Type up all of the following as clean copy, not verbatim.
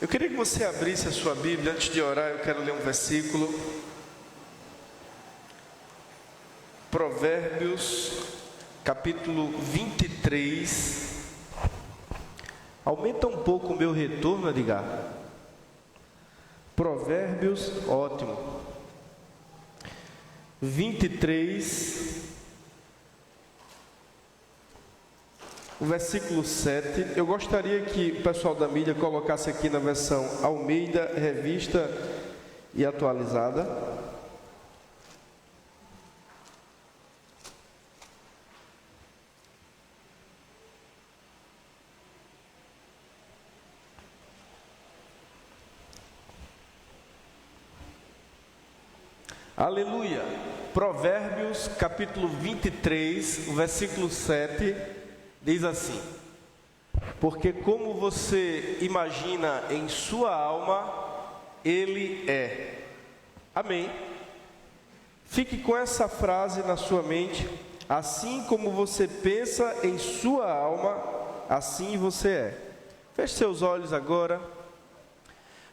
Eu queria que você abrisse a sua Bíblia. Antes de orar, eu quero ler um versículo. Provérbios, capítulo 23. Aumenta um pouco o meu retorno, Edgar. Provérbios, ótimo. 23, o versículo 7. Eu gostaria que o pessoal da mídia colocasse aqui na versão Almeida, revista e atualizada. Aleluia. Provérbios capítulo 23, o versículo 7 diz assim: porque como você imagina em sua alma, ele é. Amém. Fique com essa frase na sua mente. Assim como você pensa em sua alma, assim você é. Feche seus olhos agora.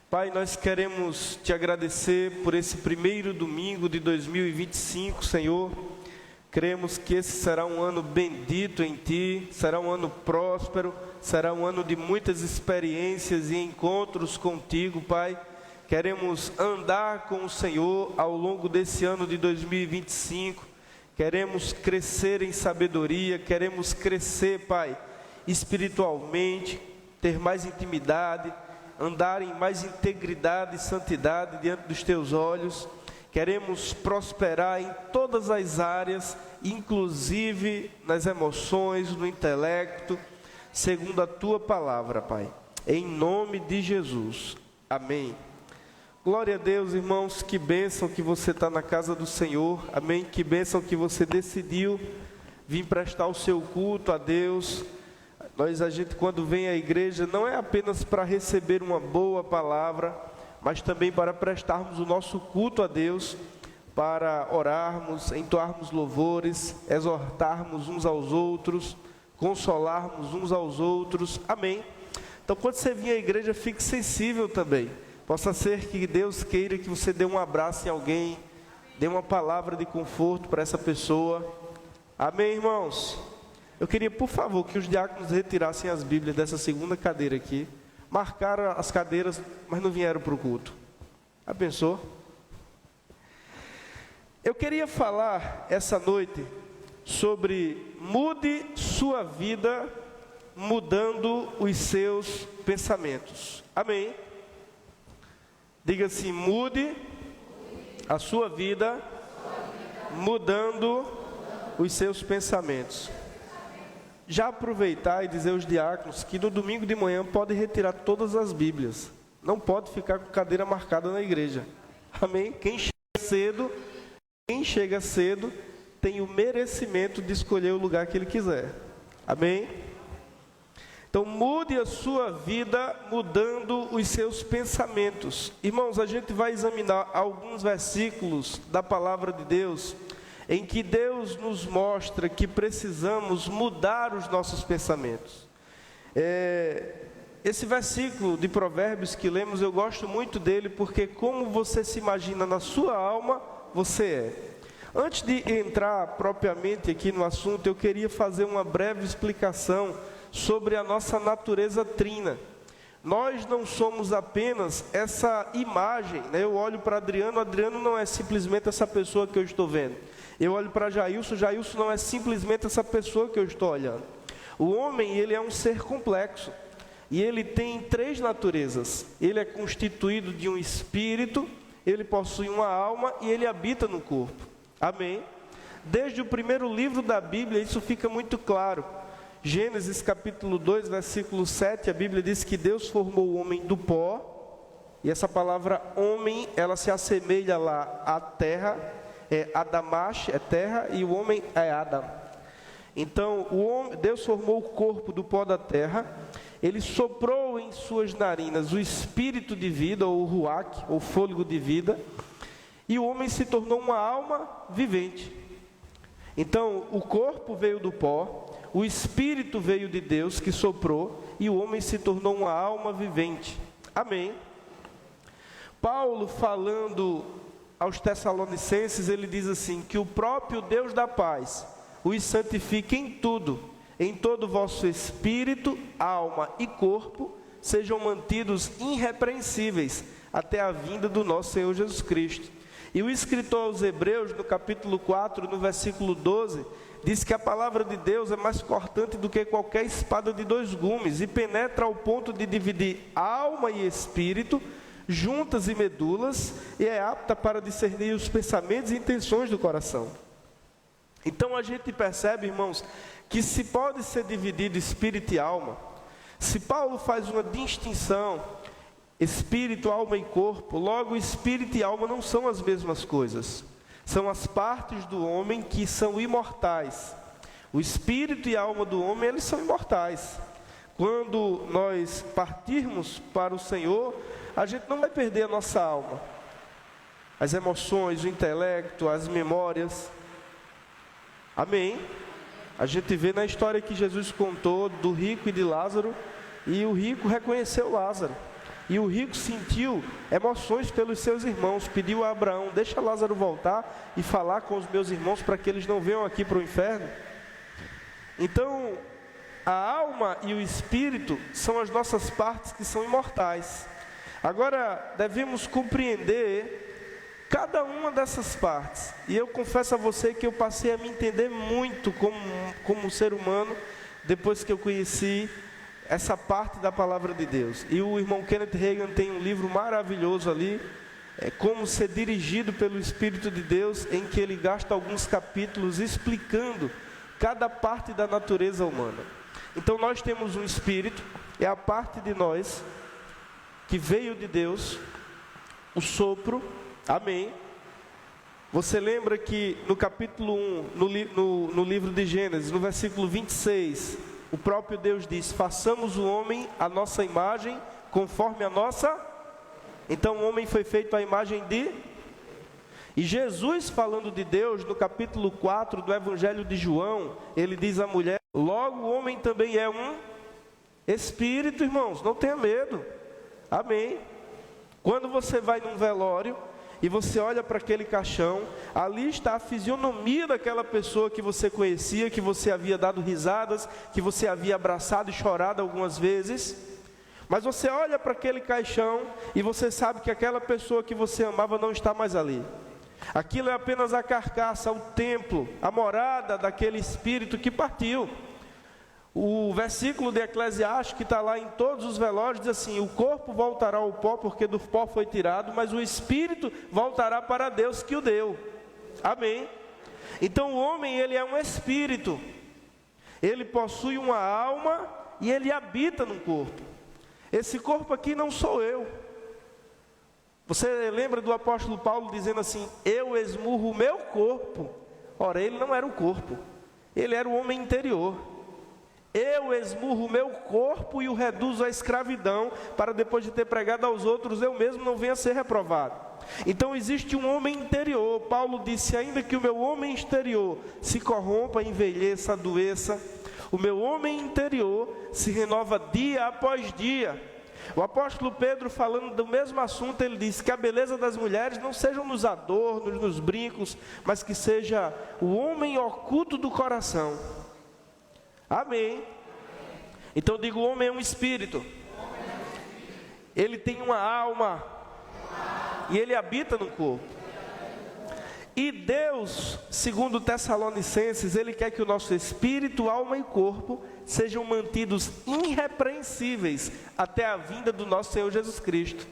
Pai, nós queremos te agradecer por esse primeiro domingo de 2025, Senhor. Cremos que esse será um ano bendito em Ti, será um ano próspero, será um ano de muitas experiências e encontros contigo, Pai. Queremos andar com o Senhor ao longo desse ano de 2025. Queremos crescer em sabedoria, queremos crescer, Pai, espiritualmente, ter mais intimidade, andar em mais integridade e santidade diante dos Teus olhos. Queremos prosperar em todas as áreas, inclusive nas emoções, no intelecto, segundo a Tua palavra, Pai. Em nome de Jesus. Amém. Glória a Deus, irmãos. Que bênção que você está na casa do Senhor. Amém. Que bênção que você decidiu vir prestar o seu culto a Deus. A gente quando vem à igreja não é apenas para receber uma boa palavra, mas também para prestarmos o nosso culto a Deus, para orarmos, entoarmos louvores, exortarmos uns aos outros, consolarmos uns aos outros. Amém. Então quando você vir à igreja, fique sensível também. Possa ser que Deus queira que você dê um abraço em alguém, dê uma palavra de conforto para essa pessoa. Amém, irmãos? Eu queria, por favor, que os diáconos retirassem as Bíblias dessa segunda cadeira aqui. Marcaram as cadeiras, mas não vieram para o culto. Já pensou? Eu queria falar essa noite sobre mude sua vida mudando os seus pensamentos. Amém? Diga assim: mude a sua vida mudando os seus pensamentos. Já aproveitar e dizer aos diáconos que no domingo de manhã pode retirar todas as Bíblias. Não pode ficar com cadeira marcada na igreja. Amém? Quem chega cedo tem o merecimento de escolher o lugar que ele quiser. Amém? Então mude a sua vida mudando os seus pensamentos. Irmãos, a gente vai examinar alguns versículos da palavra de Deus em que Deus nos mostra que precisamos mudar os nossos pensamentos. Esse versículo de Provérbios que lemos, eu gosto muito dele, porque como você se imagina na sua alma, você é. Antes de entrar propriamente aqui no assunto, eu queria fazer uma breve explicação sobre a nossa natureza trina. Nós não somos apenas essa imagem, né? Eu olho para Adriano não é simplesmente essa pessoa que eu estou vendo. Eu olho para Jailson não é simplesmente essa pessoa que eu estou olhando. O homem, ele é um ser complexo. E ele tem três naturezas. Ele é constituído de um espírito, ele possui uma alma e ele habita no corpo. Amém? Desde o primeiro livro da Bíblia, isso fica muito claro. Gênesis capítulo 2, versículo 7, a Bíblia diz que Deus formou o homem do pó. E essa palavra homem, ela se assemelha lá à terra. Adamash é terra e o homem é Adam. Então, Deus formou o corpo do pó da terra. Ele soprou em suas narinas o espírito de vida, ou ruach, ou fôlego de vida. E o homem se tornou uma alma vivente. Então, o corpo veio do pó, o espírito veio de Deus que soprou, e o homem se tornou uma alma vivente. Amém. Paulo, falando aos Tessalonicenses, ele diz assim, que o próprio Deus da paz os santifique em tudo, em todo o vosso espírito, alma e corpo, sejam mantidos irrepreensíveis até a vinda do nosso Senhor Jesus Cristo. E o escritor aos Hebreus, no capítulo 4, no versículo 12, diz que a palavra de Deus é mais cortante do que qualquer espada de 2 gumes e penetra ao ponto de dividir alma e espírito, juntas e medulas, e é apta para discernir os pensamentos e intenções do coração. Então a gente percebe, irmãos, que se pode ser dividido espírito e alma. Se Paulo faz uma distinção, espírito, alma e corpo, logo espírito e alma não são as mesmas coisas. São as partes do homem que são imortais. O espírito e a alma do homem, eles são imortais. Quando nós partirmos para o Senhor, a gente não vai perder a nossa alma. As emoções, o intelecto, as memórias. Amém? A gente vê na história que Jesus contou do rico e de Lázaro, e o rico reconheceu Lázaro. E o rico sentiu emoções pelos seus irmãos, pediu a Abraão, deixa Lázaro voltar e falar com os meus irmãos para que eles não venham aqui para o inferno. Então, a alma e o espírito são as nossas partes que são imortais. Agora, devemos compreender cada uma dessas partes. E eu confesso a você que eu passei a me entender muito como ser humano, depois que eu conheci essa parte da palavra de Deus. E o irmão Kenneth Hagin tem um livro maravilhoso ali, Como Ser Dirigido pelo Espírito de Deus, em que ele gasta alguns capítulos explicando cada parte da natureza humana. Então nós temos um espírito, é a parte de nós que veio de Deus, o sopro, amém. Você lembra que no capítulo 1, no livro de Gênesis, no versículo 26, o próprio Deus diz, façamos o homem à nossa imagem, conforme a nossa... Então o homem foi feito à imagem de... E Jesus, falando de Deus, no capítulo 4 do Evangelho de João, ele diz à mulher, logo o homem também é um espírito, irmãos, não tenha medo. Amém. Quando você vai num velório e você olha para aquele caixão, ali está a fisionomia daquela pessoa que você conhecia, que você havia dado risadas, que você havia abraçado e chorado algumas vezes. Mas você olha para aquele caixão e você sabe que aquela pessoa que você amava não está mais ali. Aquilo é apenas a carcaça, o templo, a morada daquele espírito que partiu. O versículo de Eclesiastes, que está lá em todos os velórios, diz assim, o corpo voltará ao pó, porque do pó foi tirado, mas o espírito voltará para Deus que o deu. Amém? Então o homem, ele é um espírito, ele possui uma alma e ele habita no corpo. Esse corpo aqui não sou eu. Você lembra do apóstolo Paulo dizendo assim, eu esmurro o meu corpo? Ora, ele não era o corpo, ele era o homem interior. Eu esmurro o meu corpo e o reduzo à escravidão, para depois de ter pregado aos outros, eu mesmo não venha a ser reprovado. Então existe um homem interior. Paulo disse, ainda que o meu homem exterior se corrompa, envelheça, adoeça, o meu homem interior se renova dia após dia. O apóstolo Pedro, falando do mesmo assunto, ele disse que a beleza das mulheres não seja nos adornos, nos brincos, mas que seja o homem oculto do coração. Amém. Então digo, o homem é um espírito. Ele tem uma alma. E ele habita no corpo. E Deus, segundo Tessalonicenses, ele quer que o nosso espírito, alma e corpo sejam mantidos irrepreensíveis até a vinda do nosso Senhor Jesus Cristo.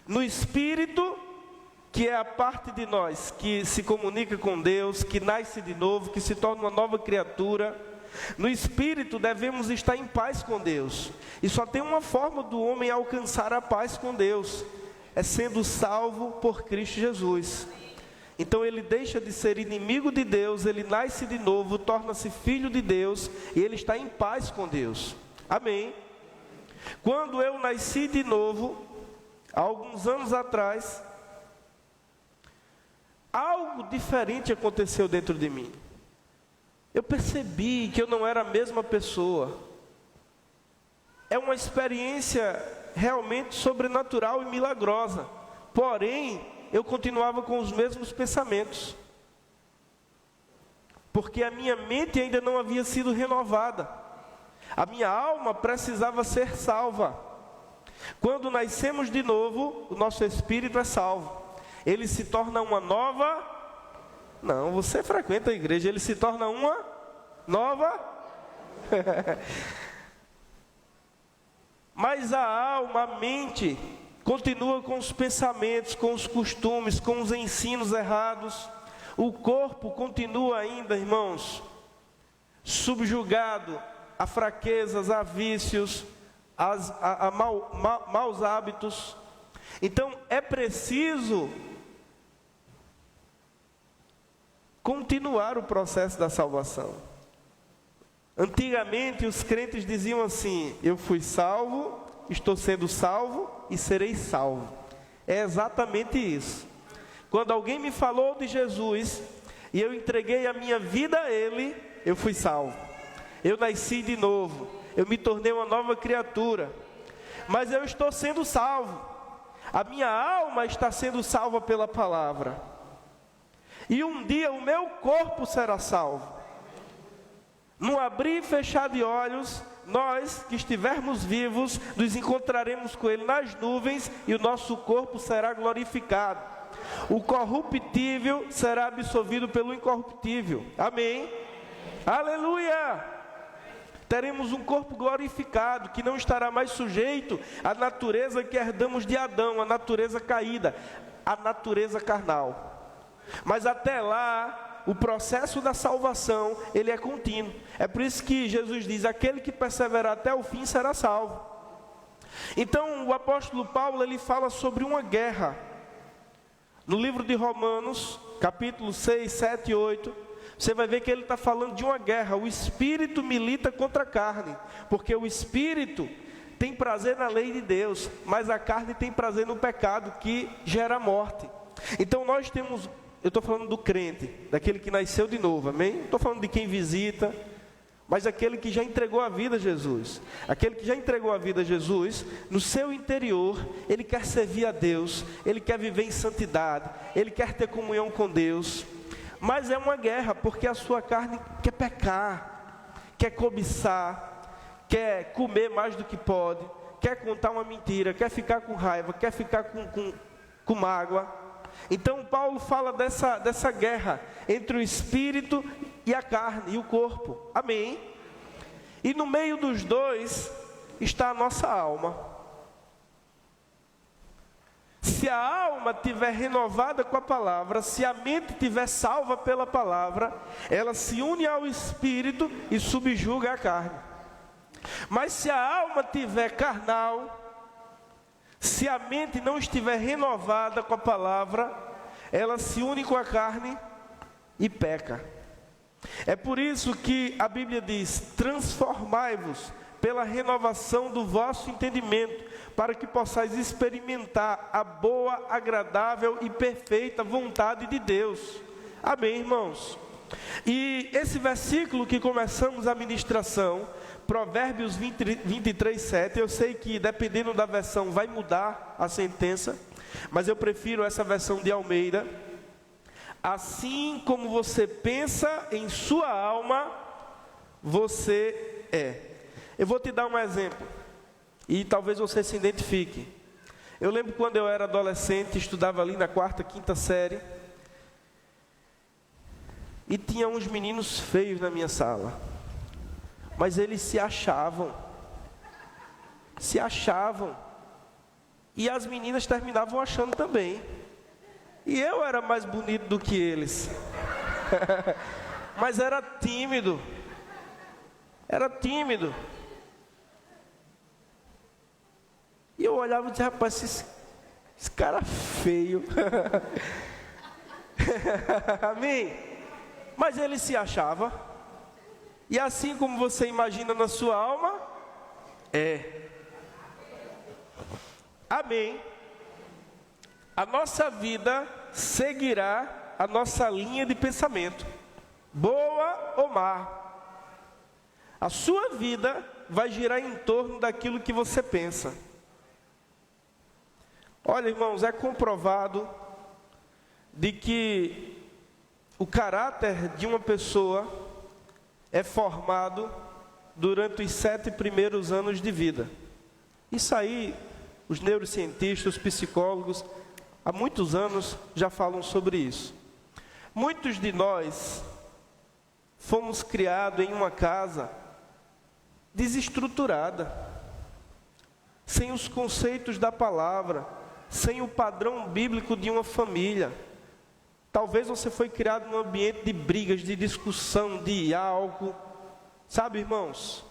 No espírito, que é a parte de nós que se comunica com Deus, que nasce de novo, que se torna uma nova criatura. No espírito devemos estar em paz com Deus. E só tem uma forma do homem alcançar a paz com Deus, é sendo salvo por Cristo Jesus. Então ele deixa de ser inimigo de Deus, ele nasce de novo, torna-se filho de Deus, e ele está em paz com Deus. Amém. Quando eu nasci de novo, há alguns anos atrás, algo diferente aconteceu dentro de mim. Eu percebi que eu não era a mesma pessoa. É uma experiência realmente sobrenatural e milagrosa. Porém, eu continuava com os mesmos pensamentos, porque a minha mente ainda não havia sido renovada. A minha alma precisava ser salva. Quando nascemos de novo, o nosso espírito é salvo. Ele se torna uma nova... Não, você frequenta a igreja, ele se torna uma nova... Mas a alma, a mente, continua com os pensamentos, com os costumes, com os ensinos errados. O corpo continua ainda, irmãos, subjugado a fraquezas, a vícios, a maus hábitos. Então é preciso continuar o processo da salvação. Antigamente os crentes diziam assim: eu fui salvo, estou sendo salvo e serei salvo. É exatamente isso. Quando alguém me falou de Jesus e eu entreguei a minha vida a Ele, eu fui salvo. Eu nasci de novo, eu me tornei uma nova criatura. Mas eu estou sendo salvo. A minha alma está sendo salva pela palavra. E um dia o meu corpo será salvo. No abrir e fechar de olhos, nós que estivermos vivos, nos encontraremos com Ele nas nuvens e o nosso corpo será glorificado. O corruptível será absorvido pelo incorruptível. Amém? Aleluia! Teremos um corpo glorificado, que não estará mais sujeito à natureza que herdamos de Adão, a natureza caída, a natureza carnal. Mas até lá, o processo da salvação, ele é contínuo. É por isso que Jesus diz: aquele que perseverar até o fim será salvo. Então o apóstolo Paulo, ele fala sobre uma guerra. No livro de Romanos, capítulo 6, 7 e 8, você vai ver que ele está falando de uma guerra. O espírito milita contra a carne, porque o espírito tem prazer na lei de Deus, mas a carne tem prazer no pecado, que gera morte. Então nós temos... Eu estou falando do crente, daquele que nasceu de novo, amém? Não estou falando de quem visita, mas aquele que já entregou a vida a Jesus. Aquele que já entregou a vida a Jesus, no seu interior, ele quer servir a Deus, ele quer viver em santidade, ele quer ter comunhão com Deus. Mas é uma guerra, porque a sua carne quer pecar, quer cobiçar, quer comer mais do que pode, quer contar uma mentira, quer ficar com raiva, quer ficar com mágoa. Então Paulo fala dessa guerra entre o espírito e a carne e o corpo, amém? E no meio dos dois está a nossa alma. Se a alma estiver renovada com a palavra, se a mente estiver salva pela palavra, ela se une ao espírito e subjuga a carne. Mas se a alma estiver carnal, se a mente não estiver renovada com a palavra, ela se une com a carne e peca. É por isso que a Bíblia diz: transformai-vos pela renovação do vosso entendimento, para que possais experimentar a boa, agradável e perfeita vontade de Deus. Amém, irmãos? E esse versículo que começamos a ministração, Provérbios 23, 7, eu sei que dependendo da versão vai mudar a sentença, mas eu prefiro essa versão de Almeida. Assim como você pensa em sua alma, você é. Eu vou te dar um exemplo, e talvez você se identifique. Eu lembro quando eu era adolescente, estudava ali na 4ª, 5ª série, e tinha uns meninos feios na minha sala. Mas eles se achavam, e as meninas terminavam achando também, e eu era mais bonito do que eles, mas era tímido, e eu olhava e dizia: rapaz, esse cara feio, amém? Mas ele se achava. E assim como você imagina na sua alma, é. Amém. A nossa vida seguirá a nossa linha de pensamento, boa ou má. A sua vida vai girar em torno daquilo que você pensa. Olha, irmãos, é comprovado de que o caráter de uma pessoa é formado durante os 7 primeiros anos de vida. Isso aí, os neurocientistas, os psicólogos, há muitos anos já falam sobre isso. Muitos de nós fomos criados em uma casa desestruturada, sem os conceitos da palavra, sem o padrão bíblico de uma família. Talvez você foi criado num ambiente de brigas, de discussão, de álcool, sabe, irmãos?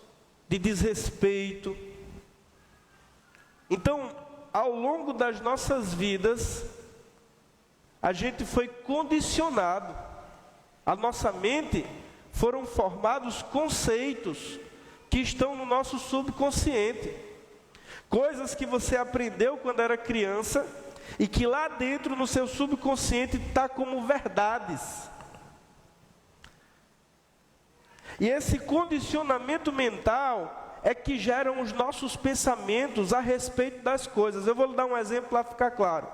De desrespeito. Então, ao longo das nossas vidas, a gente foi condicionado. A nossa mente foram formados conceitos que estão no nosso subconsciente. Coisas que você aprendeu quando era criança e que lá dentro no seu subconsciente está como verdades. E esse condicionamento mental é que geram os nossos pensamentos a respeito das coisas. Eu vou lhe dar um exemplo para ficar claro.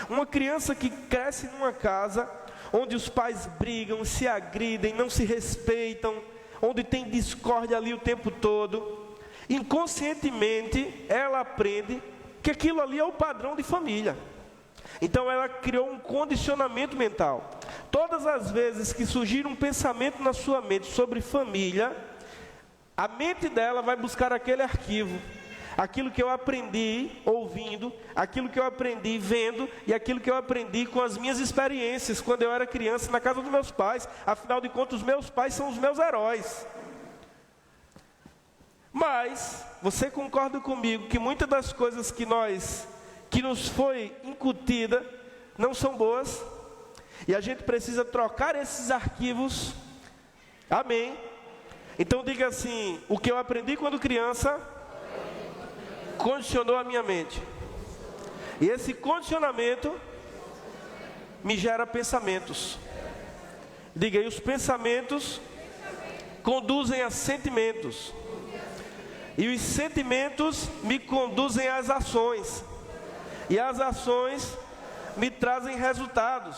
Uma criança que cresce numa casa onde os pais brigam, se agridem, não se respeitam, onde tem discórdia ali o tempo todo, inconscientemente ela aprende que aquilo ali é o padrão de família. Então ela criou um condicionamento mental. Todas as vezes que surgir um pensamento na sua mente sobre família, a mente dela vai buscar aquele arquivo, aquilo que eu aprendi ouvindo, aquilo que eu aprendi vendo e aquilo que eu aprendi com as minhas experiências quando eu era criança na casa dos meus pais. Afinal de contas, os meus pais são os meus heróis. Mas você concorda comigo que muitas das coisas que nos foi incutida não são boas? E a gente precisa trocar esses arquivos. Amém? Então diga assim: o que eu aprendi quando criança condicionou a minha mente. E esse condicionamento me gera pensamentos. Diga aí: os pensamentos conduzem a sentimentos. E os sentimentos me conduzem às ações. E as ações me trazem resultados.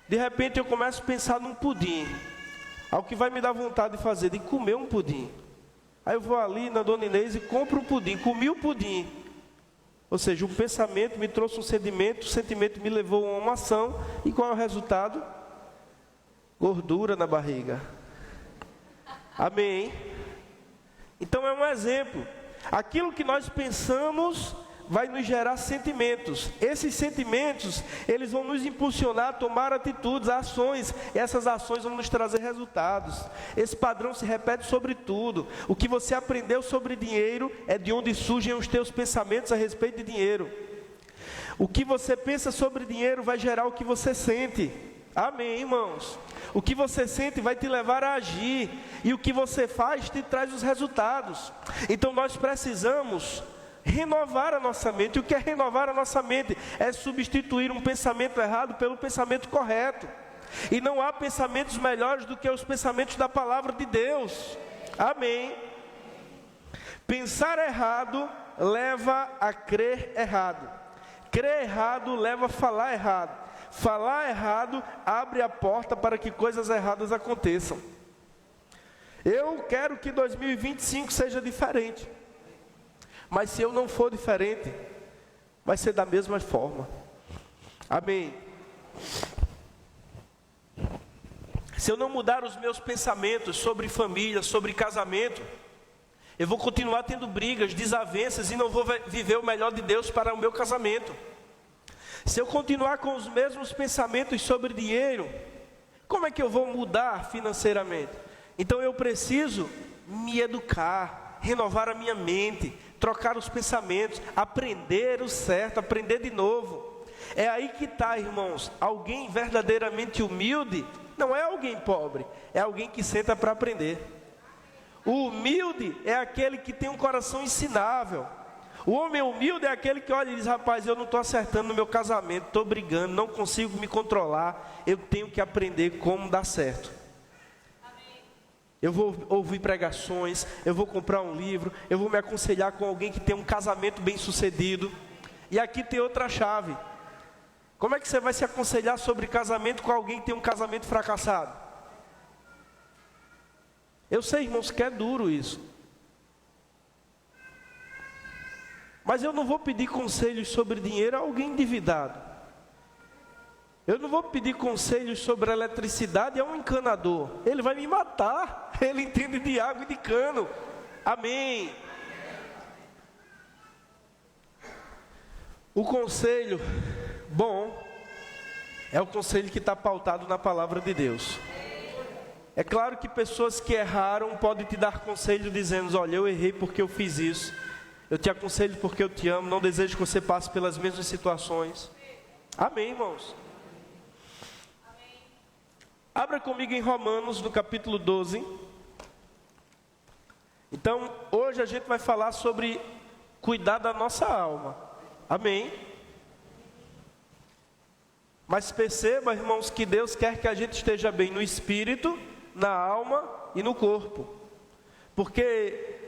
De repente eu começo a pensar num pudim. Ao que vai me dar vontade de fazer, de comer um pudim. Aí eu vou ali na Dona Inês e compro um pudim. Comi o pudim. Ou seja, o pensamento me trouxe um sentimento, o sentimento me levou a uma ação. E qual é o resultado? Gordura na barriga. Amém? Então é um exemplo. Aquilo que nós pensamos vai nos gerar sentimentos. Esses sentimentos, eles vão nos impulsionar a tomar atitudes, ações. E essas ações vão nos trazer resultados. Esse padrão se repete sobre tudo. O que você aprendeu sobre dinheiro é de onde surgem os teus pensamentos a respeito de dinheiro. O que você pensa sobre dinheiro vai gerar o que você sente. Amém, irmãos? O que você sente vai te levar a agir. E o que você faz te traz os resultados. Então nós precisamos renovar a nossa mente. E o que é renovar a nossa mente? É substituir um pensamento errado pelo pensamento correto. E não há pensamentos melhores do que os pensamentos da palavra de Deus. Amém? Pensar errado leva a crer errado. Crer errado leva a falar errado. Falar errado abre a porta para que coisas erradas aconteçam. Eu quero que 2025 seja diferente. Mas se eu não for diferente, vai ser da mesma forma. Amém? Se eu não mudar os meus pensamentos sobre família, sobre casamento, eu vou continuar tendo brigas, desavenças e não vou viver o melhor de Deus para o meu casamento. Se eu continuar com os mesmos pensamentos sobre dinheiro, como é que eu vou mudar financeiramente? Então eu preciso me educar, renovar a minha mente, trocar os pensamentos, aprender o certo, aprender de novo. É aí que está, irmãos. Alguém verdadeiramente humilde não é alguém pobre, é alguém que senta para aprender. O humilde é aquele que tem um coração ensinável. O homem humilde é aquele que olha e diz: rapaz, eu não estou acertando no meu casamento, estou brigando, não consigo me controlar, eu tenho que aprender como dar certo. Eu vou ouvir pregações, eu vou comprar um livro, eu vou me aconselhar com alguém que tem um casamento bem sucedido. E aqui tem outra chave. Como é que você vai se aconselhar sobre casamento com alguém que tem um casamento fracassado? Eu sei, irmãos, que é duro isso. Mas eu não vou pedir conselhos sobre dinheiro a alguém endividado. Eu não vou pedir conselhos sobre eletricidade a um encanador. Ele vai me matar. Ele entende de água e de cano. Amém. O conselho bom é o conselho que está pautado na palavra de Deus. É claro que pessoas que erraram podem te dar conselho dizendo: olha, eu errei porque eu fiz isso. Eu te aconselho porque eu te amo. Não desejo que você passe pelas mesmas situações. Amém, irmãos? Abra comigo em Romanos, no capítulo 12. Então, hoje a gente vai falar sobre cuidar da nossa alma. Amém? Mas perceba, irmãos, que Deus quer que a gente esteja bem no espírito, na alma e no corpo. Porque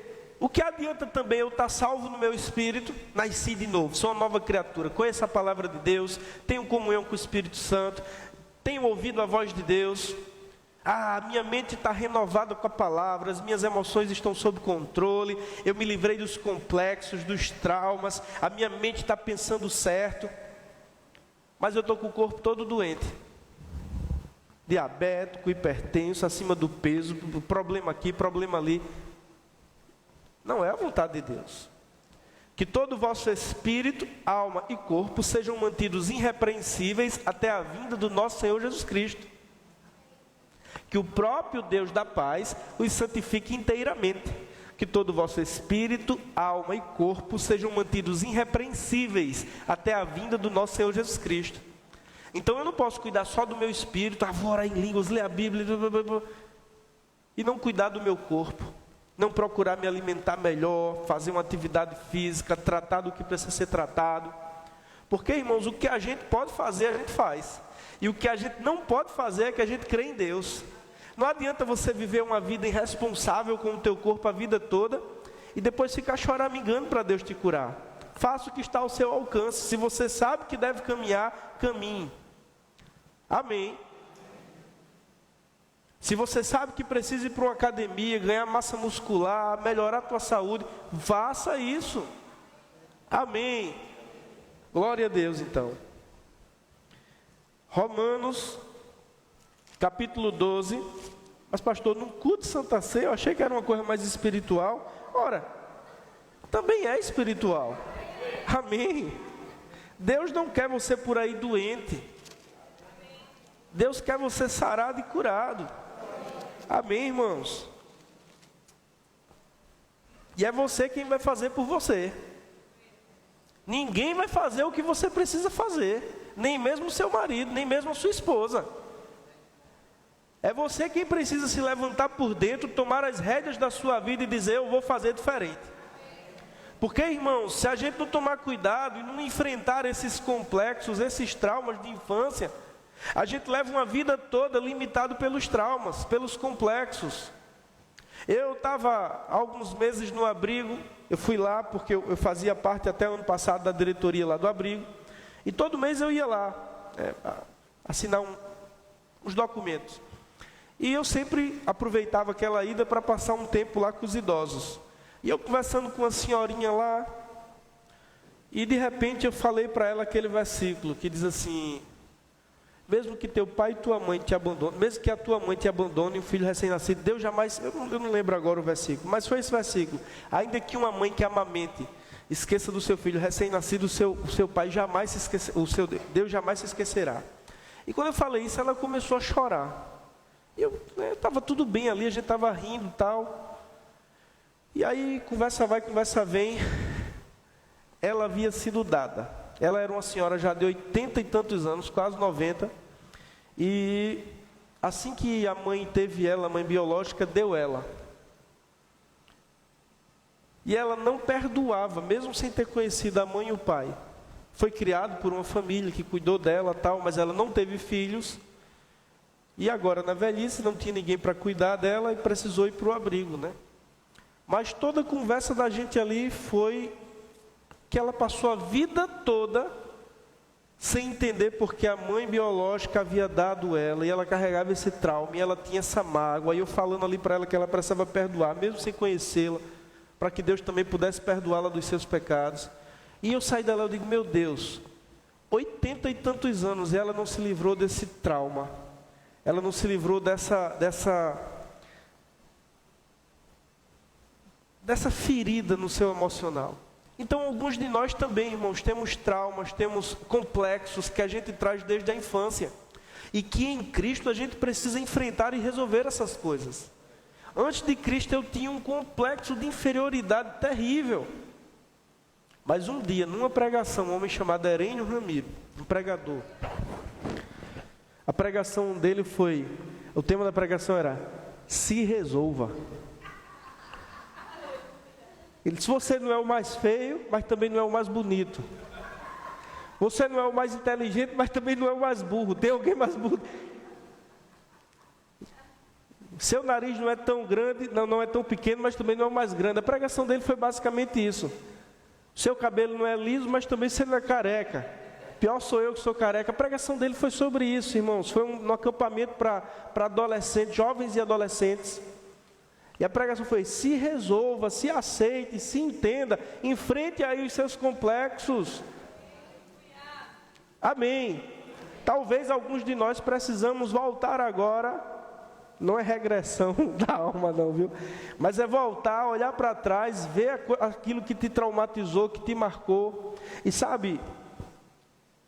o que adianta também eu estar salvo no meu espírito, nasci de novo, sou uma nova criatura, conheço a palavra de Deus, tenho comunhão com o Espírito Santo, tenho ouvido a voz de Deus, a minha mente está renovada com a palavra, as minhas emoções estão sob controle, eu me livrei dos complexos, dos traumas, a minha mente está pensando certo, mas eu estou com o corpo todo doente, diabético, hipertenso, acima do peso, problema aqui, problema ali. Não é a vontade de Deus. Que todo o vosso espírito, alma e corpo sejam mantidos irrepreensíveis até a vinda do nosso Senhor Jesus Cristo. Que o próprio Deus da paz os santifique inteiramente. Que todo o vosso espírito, alma e corpo sejam mantidos irrepreensíveis até a vinda do nosso Senhor Jesus Cristo. Então eu não posso cuidar só do meu espírito, vou orar em línguas, ler a Bíblia, e não cuidar do meu corpo. Não procurar me alimentar melhor, fazer uma atividade física, tratar do que precisa ser tratado. Porque, irmãos, o que a gente pode fazer, a gente faz. E o que a gente não pode fazer é que a gente crê em Deus. Não adianta você viver uma vida irresponsável com o teu corpo a vida toda e depois ficar choramingando para Deus te curar. Faça o que está ao seu alcance. Se você sabe que deve caminhar, caminhe. Amém. Se você sabe que precisa ir para uma academia, ganhar massa muscular, melhorar a tua saúde, faça isso. Amém. Glória a Deus, então. Romanos, capítulo 12. Mas, pastor, num culto de Santa Ceia, eu achei que era uma coisa mais espiritual. Ora, também é espiritual. Amém. Deus não quer você por aí doente. Deus quer você sarado e curado. Amém, irmãos? E é você quem vai fazer por você. Ninguém vai fazer o que você precisa fazer. Nem mesmo o seu marido, nem mesmo a sua esposa. É você quem precisa se levantar por dentro, tomar as rédeas da sua vida e dizer: eu vou fazer diferente. Porque, irmãos, se a gente não tomar cuidado e não enfrentar esses complexos, esses traumas de infância, a gente leva uma vida toda limitado pelos traumas, pelos complexos. Eu estava há alguns meses no abrigo, eu fui lá porque eu fazia parte até ano passado da diretoria lá do abrigo, e todo mês eu ia lá assinar uns documentos. E eu sempre aproveitava aquela ida para passar um tempo lá com os idosos. E eu conversando com uma senhorinha lá, e de repente eu falei para ela aquele versículo que diz assim: mesmo que teu pai e tua mãe te abandonem, mesmo que a tua mãe te abandone, um filho recém-nascido, Deus jamais, eu não lembro agora o versículo, mas foi esse versículo: ainda que uma mãe que amamente esqueça do seu filho recém-nascido, o seu pai jamais se esquecerá, Deus jamais se esquecerá. E quando eu falei isso, ela começou a chorar. E eu estava tudo bem ali, a gente estava rindo e tal. E aí, conversa vai, conversa vem, ela havia sido dada. Ela era uma senhora já de 80 e tantos anos, quase 90. E assim que a mãe teve ela, a mãe biológica, deu ela. E ela não perdoava, mesmo sem ter conhecido a mãe e o pai. Foi criado por uma família que cuidou dela, tal, mas ela não teve filhos. E agora, na velhice, não tinha ninguém para cuidar dela e precisou ir para o abrigo, né? Mas toda a conversa da gente ali foi que ela passou a vida toda sem entender porque a mãe biológica havia dado ela, e ela carregava esse trauma, e ela tinha essa mágoa, e eu falando ali para ela que ela precisava perdoar, mesmo sem conhecê-la, para que Deus também pudesse perdoá-la dos seus pecados. E eu saí dela, eu digo, meu Deus, 80 e tantos anos, e ela não se livrou desse trauma, ela não se livrou dessa ferida no seu emocional. Então, alguns de nós também, irmãos, temos traumas, temos complexos que a gente traz desde a infância, e que em Cristo a gente precisa enfrentar e resolver essas coisas. Antes de Cristo eu tinha um complexo de inferioridade terrível. Mas um dia, numa pregação, um homem chamado Herênio Ramiro, um pregador, a pregação dele foi, o tema da pregação era, se resolva. Ele disse, você não é o mais feio, mas também não é o mais bonito. Você não é o mais inteligente, mas também não é o mais burro. Tem alguém mais burro? Seu nariz não é tão grande, não é tão pequeno, mas também não é o mais grande. A pregação dele foi basicamente isso. Seu cabelo não é liso, mas também você não é careca. Pior sou eu que sou careca. A pregação dele foi sobre isso, irmãos. Foi um acampamento para adolescentes, jovens e adolescentes. E a pregação foi, se resolva, se aceite, se entenda, enfrente aí os seus complexos. Amém. Talvez alguns de nós precisamos voltar agora, não é regressão da alma não, viu? Mas é voltar, olhar para trás, ver aquilo que te traumatizou, que te marcou. E sabe,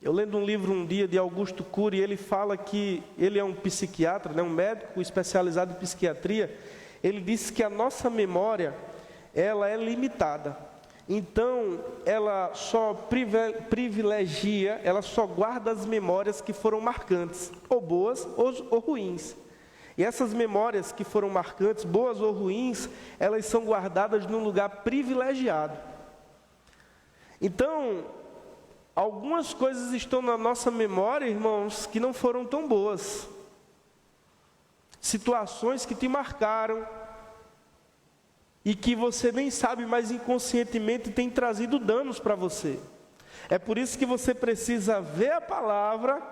eu lendo um livro um dia de Augusto Cury, ele fala que ele é um psiquiatra, né, um médico especializado em psiquiatria. Ele disse que a nossa memória, ela é limitada. Então, ela só privilegia, ela só guarda as memórias que foram marcantes, ou boas ou ruins. E essas memórias que foram marcantes, boas ou ruins, elas são guardadas num lugar privilegiado. Então, algumas coisas estão na nossa memória, irmãos, que não foram tão boas. Situações que te marcaram e que você nem sabe, mas inconscientemente tem trazido danos para você. É por isso que você precisa ver a palavra,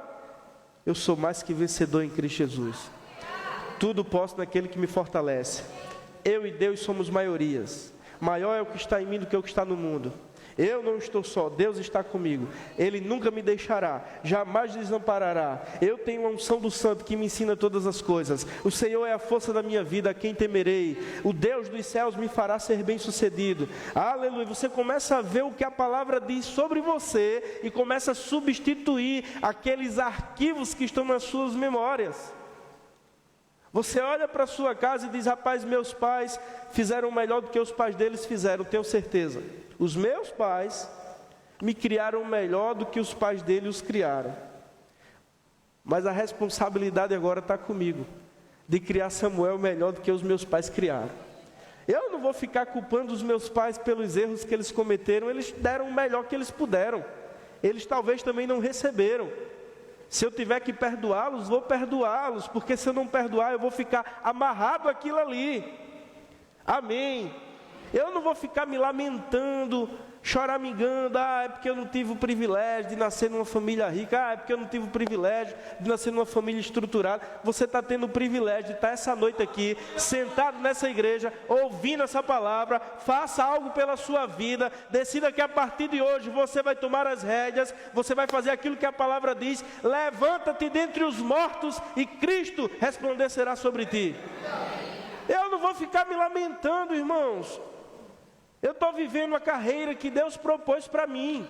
eu sou mais que vencedor em Cristo Jesus. Tudo posso naquele que me fortalece. Eu e Deus somos maiorias. Maior é o que está em mim do que o que está no mundo. Eu não estou só, Deus está comigo. Ele nunca me deixará, jamais desamparará. Eu tenho a unção do Santo que me ensina todas as coisas. O Senhor é a força da minha vida, a quem temerei. O Deus dos céus me fará ser bem-sucedido. Aleluia. Você começa a ver o que a palavra diz sobre você e começa a substituir aqueles arquivos que estão nas suas memórias. Você olha para a sua casa e diz, rapaz, meus pais fizeram melhor do que os pais deles fizeram, tenho certeza. Os meus pais me criaram melhor do que os pais deles os criaram. Mas a responsabilidade agora está comigo, de criar Samuel melhor do que os meus pais criaram. Eu não vou ficar culpando os meus pais pelos erros que eles cometeram, eles deram o melhor que eles puderam. Eles talvez também não receberam. Se eu tiver que perdoá-los, vou perdoá-los, porque se eu não perdoar, eu vou ficar amarrado àquilo ali. Amém. Eu não vou ficar me lamentando, choramingando, é porque eu não tive o privilégio de nascer numa família rica, é porque eu não tive o privilégio de nascer numa família estruturada. Você está tendo o privilégio de estar essa noite aqui, sentado nessa igreja, ouvindo essa palavra. Faça algo pela sua vida, decida que a partir de hoje você vai tomar as rédeas, você vai fazer aquilo que a palavra diz. Levanta-te dentre os mortos e Cristo resplandecerá sobre ti. Eu não vou ficar me lamentando, irmãos. Eu estou vivendo a carreira que Deus propôs para mim.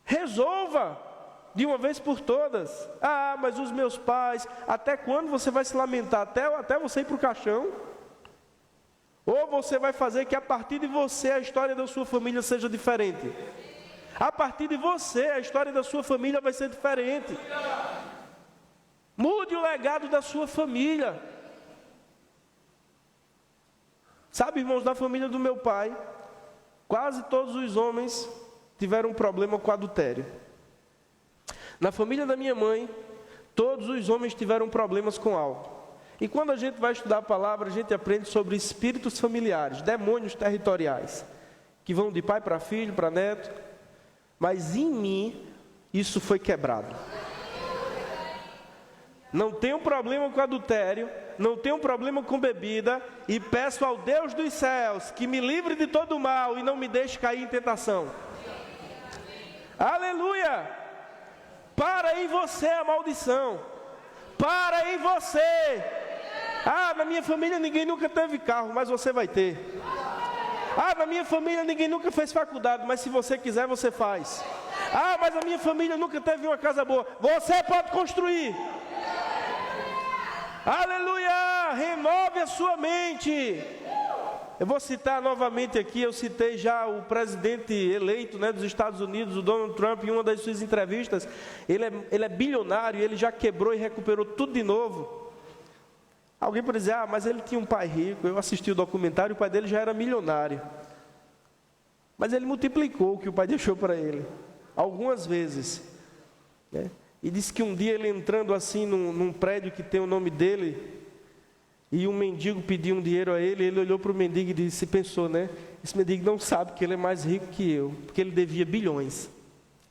Resolva de uma vez por todas. Mas os meus pais, até quando você vai se lamentar? Até você ir para o caixão? Ou você vai fazer que a partir de você a história da sua família seja diferente? A partir de você a história da sua família vai ser diferente. Mude o legado da sua família. Sabe, irmãos, na família do meu pai, quase todos os homens tiveram um problema com adultério. Na família da minha mãe, todos os homens tiveram problemas com álcool. E quando a gente vai estudar a palavra, a gente aprende sobre espíritos familiares, demônios territoriais, que vão de pai para filho, para neto. Mas em mim, isso foi quebrado. Não tenho problema com adultério, não tenho problema com bebida, e peço ao Deus dos céus que me livre de todo mal e não me deixe cair em tentação. Aleluia! Para em você a maldição. Para em você. Ah, na minha família ninguém nunca teve carro, mas você vai ter. Ah, na minha família ninguém nunca fez faculdade, mas se você quiser, você faz. Ah, mas a minha família nunca teve uma casa boa. Você pode construir. Aleluia! Renove a sua mente. Eu vou citar novamente aqui, eu citei já o presidente eleito, né, dos Estados Unidos, o Donald Trump, em uma das suas entrevistas. Ele é bilionário, ele já quebrou e recuperou tudo de novo. Alguém pode dizer, mas ele tinha um pai rico. Eu assisti o documentário, o pai dele já era milionário. Mas ele multiplicou o que o pai deixou para ele, algumas vezes, né? E disse que um dia ele entrando assim num prédio que tem o nome dele, e um mendigo pediu um dinheiro a ele, ele olhou para o mendigo e disse, pensou, né? Esse mendigo não sabe que ele é mais rico que eu, porque ele devia bilhões.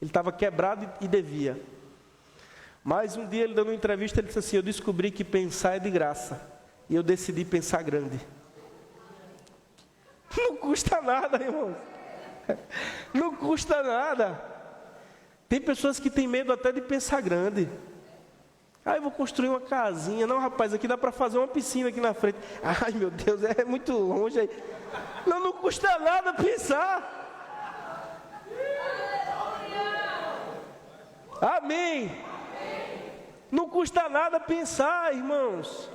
Ele estava quebrado e devia. Mas um dia ele dando uma entrevista, ele disse assim, eu descobri que pensar é de graça, e eu decidi pensar grande. Não custa nada, irmãos. Não custa nada. Tem pessoas que têm medo até de pensar grande. Ah, eu vou construir uma casinha. Não, rapaz, aqui dá para fazer uma piscina aqui na frente. Ai, meu Deus, é muito longe aí. Não custa nada pensar. Amém. Não custa nada pensar, irmãos.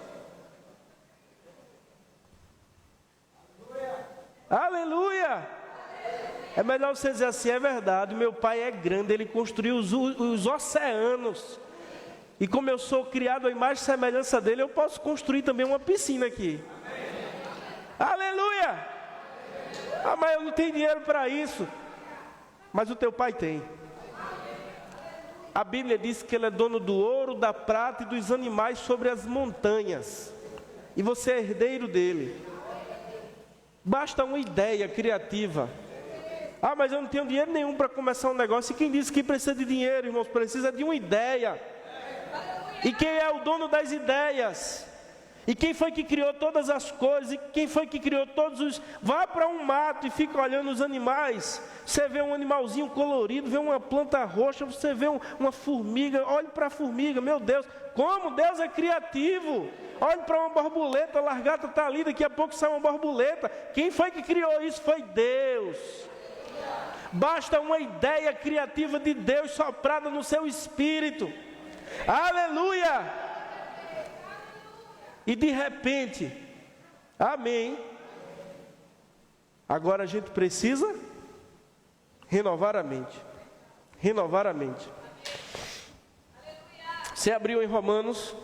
Aleluia. É melhor você dizer assim, é verdade, meu pai é grande, ele construiu os oceanos. E como eu sou criado à imagem e semelhança dele, eu posso construir também uma piscina aqui. Aleluia! Ah, mas eu não tenho dinheiro para isso. Mas o teu pai tem. A Bíblia diz que ele é dono do ouro, da prata e dos animais sobre as montanhas. E você é herdeiro dele. Basta uma ideia criativa. Ah, mas eu não tenho dinheiro nenhum para começar um negócio. E quem disse que precisa de dinheiro, irmãos? Precisa de uma ideia. E quem é o dono das ideias? E quem foi que criou todas as coisas? E quem foi que criou todos os... Vá para um mato e fica olhando os animais. Você vê um animalzinho colorido, vê uma planta roxa, você vê uma formiga. Olhe para a formiga, meu Deus. Como Deus é criativo. Olhe para uma borboleta, a largata está ali, daqui a pouco sai uma borboleta. Quem foi que criou isso? Foi Deus. Basta uma ideia criativa de Deus soprada no seu espírito. Aleluia! E de repente, amém. Agora a gente precisa renovar a mente. Renovar a mente. Você abriu em Romanos.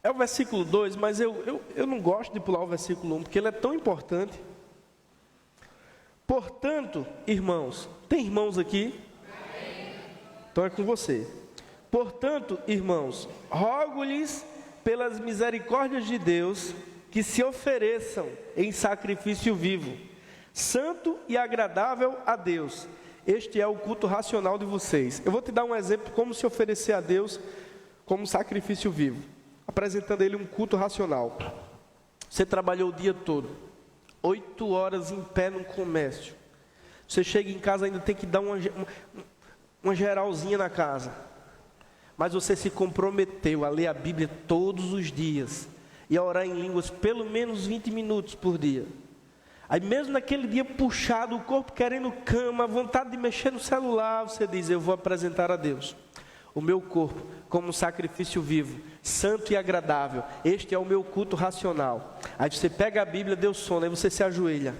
É o versículo 2, mas eu não gosto de pular o versículo 1, porque ele é tão importante. Portanto, irmãos, tem irmãos aqui? Então é com você. Portanto, irmãos, rogo-lhes pelas misericórdias de Deus, que se ofereçam em sacrifício vivo, santo e agradável a Deus. Este é o culto racional de vocês. Eu vou te dar um exemplo de como se oferecer a Deus como sacrifício vivo. Apresentando a ele um culto racional. Você trabalhou o dia todo, 8 horas em pé no comércio. Você chega em casa, ainda tem que dar uma geralzinha na casa. Mas você se comprometeu a ler a Bíblia todos os dias e a orar em línguas pelo menos 20 minutos por dia. Aí mesmo naquele dia puxado, o corpo querendo cama, vontade de mexer no celular, você diz, eu vou apresentar a Deus o meu corpo como um sacrifício vivo, santo e agradável. Este é o meu culto racional. Aí você pega a Bíblia, deu sono, aí você se ajoelha.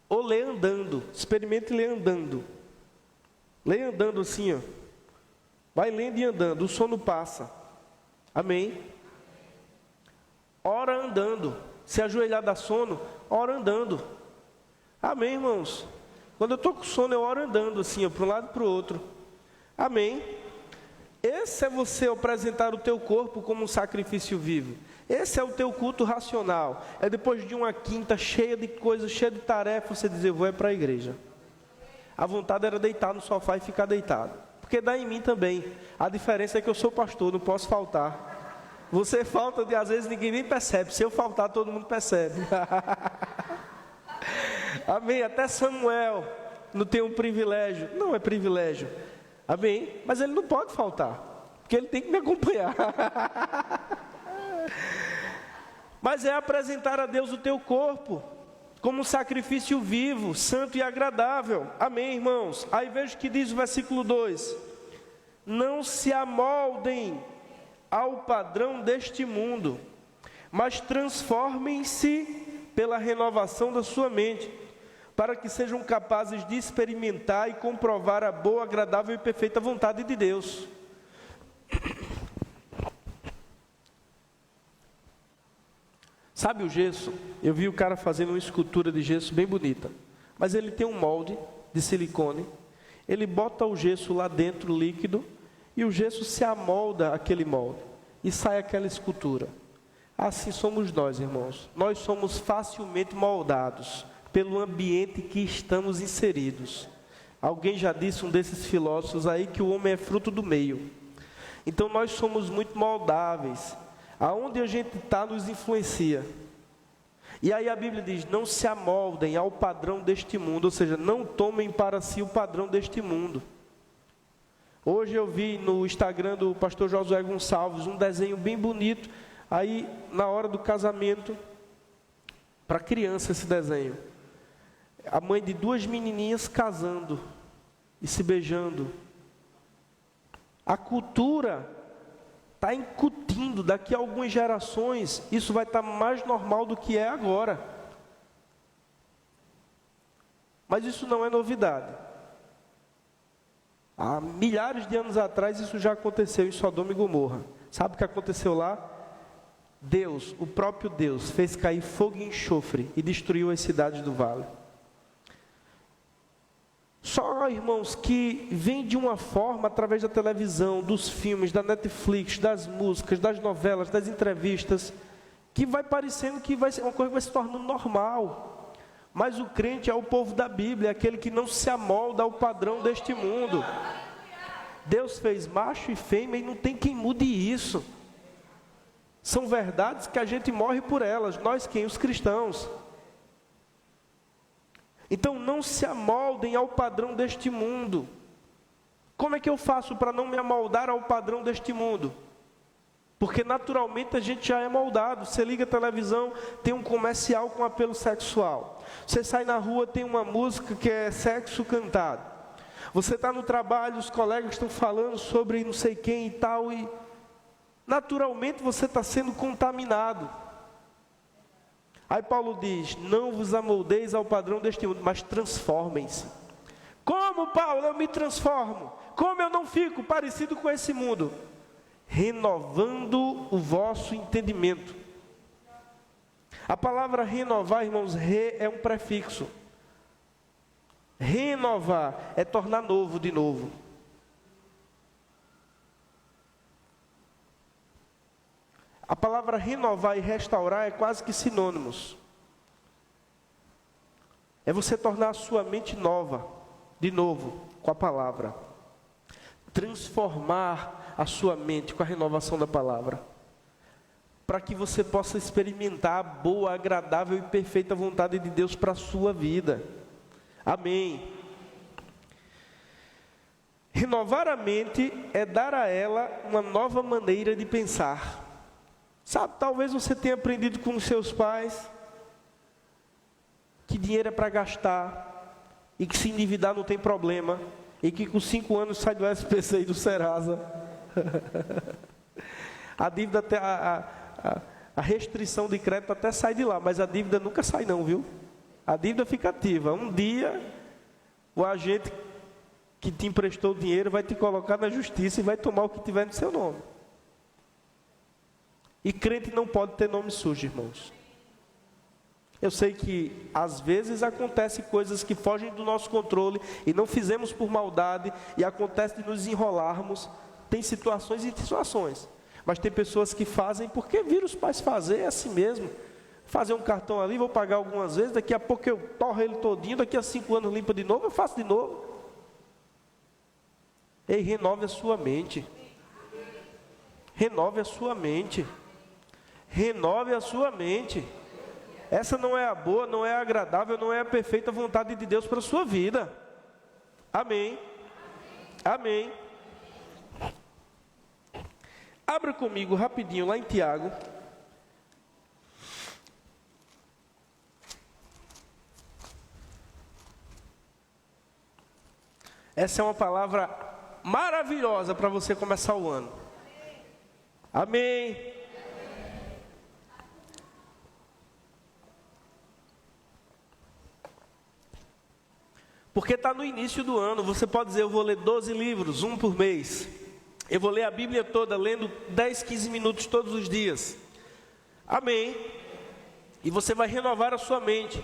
Ou lê andando, experimente ler andando. Leia andando assim, ó. Vai lendo e andando, o sono passa. Amém? Ora andando. Se ajoelhar dá sono, ora andando. Amém, irmãos? Quando eu estou com sono, eu oro andando assim, para um lado e para o outro. Amém? Esse é você apresentar o teu corpo como um sacrifício vivo. Esse é o teu culto racional. É depois de uma quinta cheia de coisas, cheia de tarefas, você dizer, eu vou para a igreja. A vontade era deitar no sofá e ficar deitado. Porque dá em mim também. A diferença é que eu sou pastor, não posso faltar. Você falta de às vezes ninguém nem percebe. Se eu faltar, todo mundo percebe. Amém? Até Samuel não tem um privilégio. Não é privilégio. Amém? Mas ele não pode faltar. Porque ele tem que me acompanhar. Mas é apresentar a Deus o teu corpo como um sacrifício vivo, santo e agradável. Amém, irmãos? Aí veja o que diz o versículo 2. Não se amoldem ao padrão deste mundo, mas transformem-se pela renovação da sua mente, para que sejam capazes de experimentar e comprovar a boa, agradável e perfeita vontade de Deus. Sabe o gesso? Eu vi o cara fazendo uma escultura de gesso bem bonita. Mas ele tem um molde de silicone. Ele bota o gesso lá dentro, líquido, e o gesso se amolda àquele molde. E sai aquela escultura. Assim somos nós, irmãos. Nós somos facilmente moldados pelo ambiente que estamos inseridos. Alguém já disse, um desses filósofos aí, que o homem é fruto do meio. Então nós somos muito moldáveis. Aonde a gente está nos influencia. E aí a Bíblia diz, não se amoldem ao padrão deste mundo, ou seja, não tomem para si o padrão deste mundo. Hoje eu vi no Instagram do pastor Josué Gonçalves um desenho bem bonito, aí na hora do casamento, para criança esse desenho. A mãe de duas menininhas casando e se beijando. A cultura está incutindo, daqui a algumas gerações, isso vai estar mais normal do que é agora. Mas isso não é novidade. Há milhares de anos atrás, isso já aconteceu em Sodoma e Gomorra. Sabe o que aconteceu lá? Deus, o próprio Deus, fez cair fogo e enxofre e destruiu as cidades do vale. Só, irmãos, que vem de uma forma, através da televisão, dos filmes, da Netflix, das músicas, das novelas, das entrevistas, que vai parecendo que vai ser uma coisa que vai se tornando normal. Mas o crente é o povo da Bíblia, é aquele que não se amolda ao padrão deste mundo. Deus fez macho e fêmea e não tem quem mude isso. São verdades que a gente morre por elas, nós quem? Os cristãos. Então não se amoldem ao padrão deste mundo. Como é que eu faço para não me amoldar ao padrão deste mundo? Porque naturalmente a gente já é moldado. Você liga a televisão, tem um comercial com apelo sexual. Você sai na rua, tem uma música que é sexo cantado. Você está no trabalho, os colegas estão falando sobre não sei quem e tal, e naturalmente você está sendo contaminado. Aí Paulo diz, não vos amoldeis ao padrão deste mundo, mas transformem-se. Como, Paulo, eu me transformo? Como eu não fico parecido com esse mundo? Renovando o vosso entendimento. A palavra renovar, irmãos, é um prefixo. Renovar é tornar novo de novo. A palavra renovar e restaurar é quase que sinônimos. É você tornar a sua mente nova, de novo, com a palavra. Transformar a sua mente com a renovação da palavra. Para que você possa experimentar a boa, agradável e perfeita vontade de Deus para a sua vida. Amém. Renovar a mente é dar a ela uma nova maneira de pensar. Sabe, talvez você tenha aprendido com os seus pais que dinheiro é para gastar e que se endividar não tem problema e que com 5 anos sai do SPC e do Serasa. A dívida até a restrição de crédito até sai de lá, mas a dívida nunca sai não, viu? A dívida fica ativa. Um dia o agente que te emprestou o dinheiro vai te colocar na justiça e vai tomar o que tiver no seu nome. E crente não pode ter nome sujo, irmãos. Eu sei que às vezes acontecem coisas que fogem do nosso controle e não fizemos por maldade e acontece de nos enrolarmos. Tem situações e situações, mas tem pessoas que fazem porque viram os pais fazer, é assim mesmo. Fazer um cartão ali, vou pagar algumas vezes, daqui a pouco eu torro ele todinho, daqui a 5 anos limpa de novo, eu faço de novo. Ei, renove a sua mente. Renove a sua mente. Renove a sua mente. Essa não é a boa, não é a agradável, não é a perfeita vontade de Deus para a sua vida. Amém. Amém. Abra comigo rapidinho lá em Tiago. Essa é uma palavra maravilhosa para você começar o ano. Amém. Porque está no início do ano, você pode dizer, eu vou ler 12 livros, um por mês. Eu vou ler a Bíblia toda, lendo 10, 15 minutos todos os dias. Amém. E você vai renovar a sua mente.